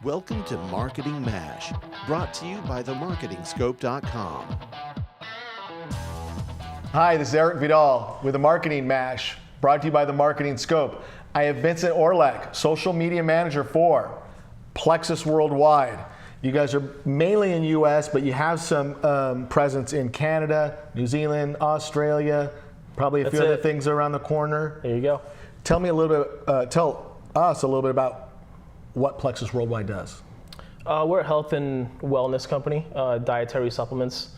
Welcome to Marketing MASH, brought to you by themarketingscope.com. Hi, this is Eric Vidal with the Marketing MASH, brought to you by the Marketing Scope. I have Vincent Orleck, social media manager for Plexus Worldwide. You guys are mainly in US, but you have some presence in Canada, New Zealand, Australia, probably a few other things around the corner. There you go. Tell us a little bit about what Plexus Worldwide does. We're a health and wellness company, dietary supplements.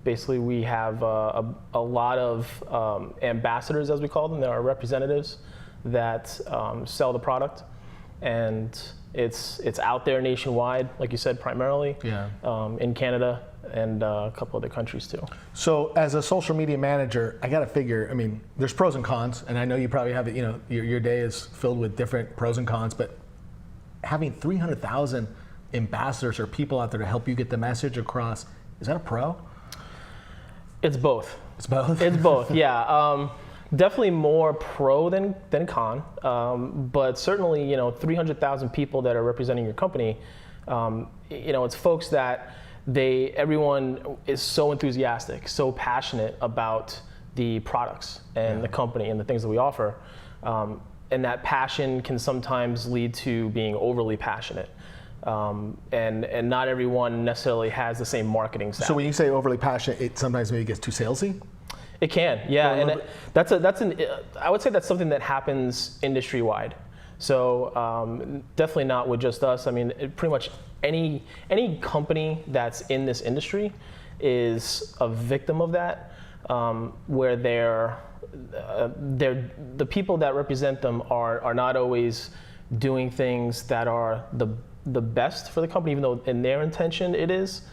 Basically, we have a lot of ambassadors, as we call them. There are representatives that sell the product, and it's out there nationwide, like you said, primarily in Canada and a couple other countries too. So as a social media manager, I got to figure, I mean, there's pros and cons, and I know you probably have it, you know, your day is filled with different pros and cons, but having 300,000 ambassadors or people out there to help you get the message across, is that a pro? It's both. It's both? It's both, yeah. Definitely more pro than con, but certainly, 300,000 people that are representing your company, it's folks that everyone is so enthusiastic, so passionate about the products and the company and the things that we offer. And that passion can sometimes lead to being overly passionate. And not everyone necessarily has the same marketing style. So when you say overly passionate, it sometimes maybe gets too salesy? It can, yeah. And I would say that's something that happens industry-wide. So definitely not with just us. I mean, pretty much any company that's in this industry is a victim of that, where the people that represent them are not always doing things that are the best for the company, even though in their intention it is.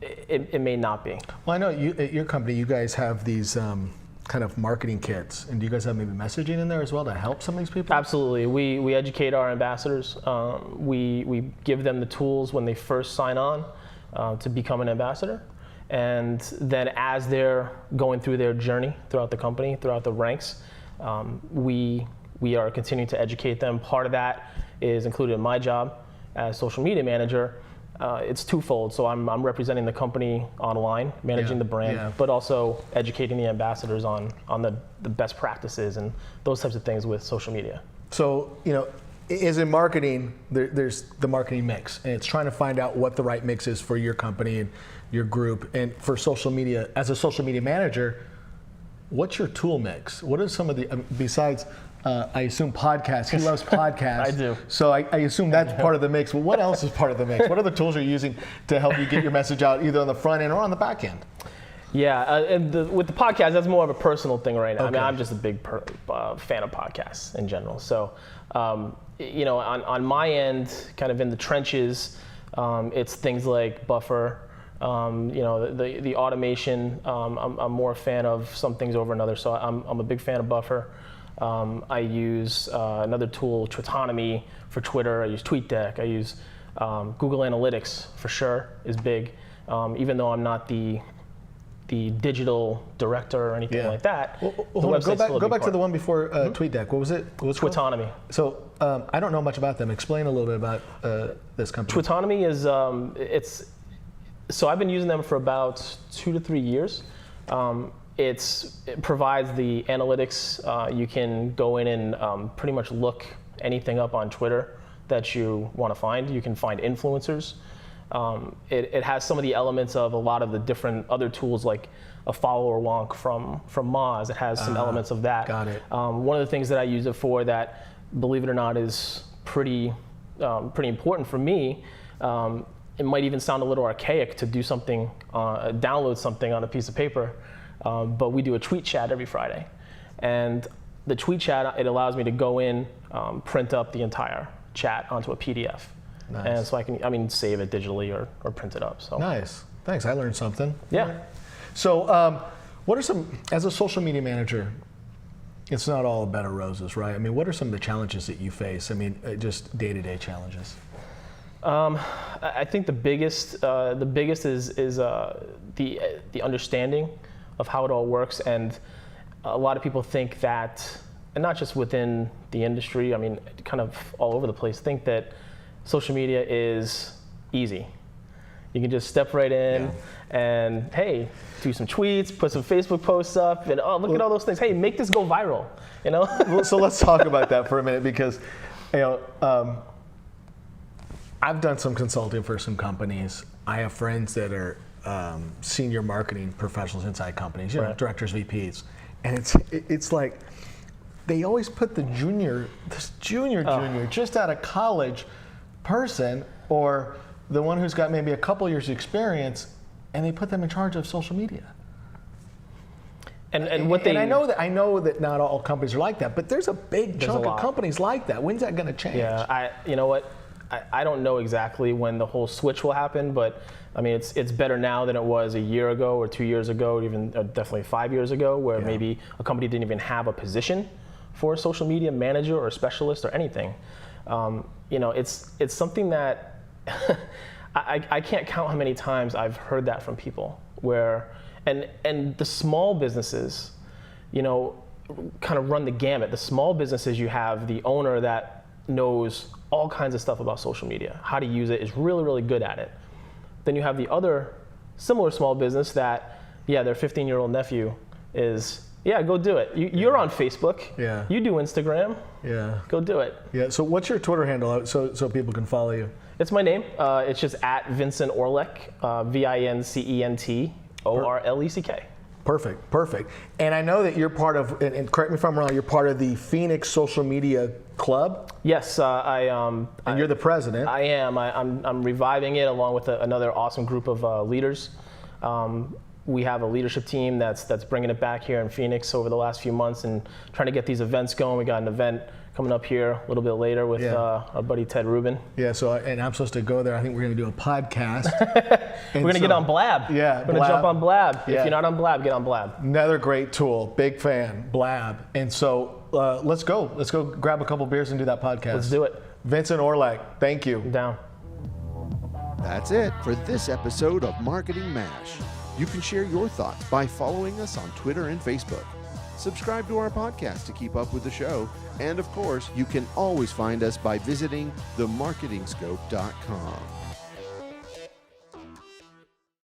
It may not be. Well, I know at your company, you guys have these kind of marketing kits, and do you guys have maybe messaging in there as well to help some of these people? Absolutely. We educate our ambassadors. We give them the tools when they first sign on to become an ambassador. And then as they're going through their journey throughout the company, throughout the ranks, we are continuing to educate them. Part of that is included in my job as social media manager. It's twofold. So I'm representing the company online, managing the brand, but also educating the ambassadors on the best practices and those types of things with social media. So, as in marketing, there's the marketing mix, and it's trying to find out what the right mix is for your company and your group. And for social media, as a social media manager, what's your tool mix? What are some of the, besides, I assume podcasts, he loves podcasts. I do. So I assume that's part of the mix. But what else is part of the mix? What are the tools you're using to help you get your message out either on the front end or on the back end? Yeah, and with the podcast, that's more of a personal thing right now. Okay. I mean, I'm just a big fan of podcasts in general. So, on my end, kind of in the trenches, it's things like Buffer. The automation. I'm more a fan of some things over another. So I'm a big fan of Buffer. I use another tool, Twitonomy, for Twitter. I use TweetDeck. I use Google Analytics for sure is big. Even though I'm not the digital director or anything like that. Well, go back to the one before TweetDeck. What was it? What was it Twitonomy. So I don't know much about them. Explain a little bit about this company. Twitonomy is so I've been using them for about 2 to 3 years. It provides the analytics. You can go in and pretty much look anything up on Twitter that you want to find. You can find influencers. It has some of the elements of a lot of the different other tools, like a follower wonk from Moz. It has some elements of that. Got it. One of the things that I use it for that, believe it or not, is pretty important for me. It might even sound a little archaic to do something, download something on a piece of paper, but we do a tweet chat every Friday. And the tweet chat, it allows me to go in, print up the entire chat onto a PDF. Nice. And so I can, save it digitally or print it up. So. Nice. Thanks. I learned something. Yeah. So what are some, as a social media manager, it's not all a bed of roses, right? I mean, what are some of the challenges that you face? I mean, just day-to-day challenges. I think the biggest is the understanding of how it all works, and a lot of people think that, and not just within the industry, I mean, kind of all over the place, think that social media is easy. You can just step right in and, hey, do some tweets, put some Facebook posts up, and oh, look at all those things. Hey, make this go viral, you know? Well, so let's talk about that for a minute, because I've done some consulting for some companies. I have friends that are senior marketing professionals inside companies, directors, VPs, and it's like they always put this junior, just out of college person, or the one who's got maybe a couple years experience, and they put them in charge of social media. And I know that not all companies are like that, but there's a big chunk of companies like that. When's that going to change? Yeah, you know what? I don't know exactly when the whole switch will happen, but I mean, it's better now than it was a year ago or 2 years ago, or even definitely 5 years ago, where maybe a company didn't even have a position for a social media manager or specialist or anything. You know, it's something that I can't count how many times I've heard that from people, where and the small businesses, you know, kind of run the gamut. The small businesses, you have the owner that knows all kinds of stuff about social media, how to use it, is really, really good at it. Then you have the other similar small business that, their 15-year-old nephew is, go do it. You're on Facebook. Yeah. You do Instagram. Yeah. Go do it. Yeah. So what's your Twitter handle so people can follow you? It's my name. It's just at Vincent Orleck, VINCENT ORLECK. Perfect. And I know that you're part of, and correct me if I'm wrong, you're part of the Phoenix Social Media Club? Yes, and you're the president. I am. I'm reviving it along with another awesome group of leaders. We have a leadership team that's bringing it back here in Phoenix over the last few months and trying to get these events going. We got an event coming up here a little bit later with our buddy Ted Rubin. Yeah, and I'm supposed to go there. I think we're going to do a podcast. We're going to get on Blab. Yeah, we're going to jump on Blab. Yeah. If you're not on Blab, get on Blab. Another great tool. Big fan, Blab. And so let's go. Let's go grab a couple beers and do that podcast. Let's do it. Vincent Orleck, thank you. I'm down. That's it for this episode of Marketing MASH. You can share your thoughts by following us on Twitter and Facebook. Subscribe to our podcast to keep up with the show. And of course, you can always find us by visiting themarketingscope.com.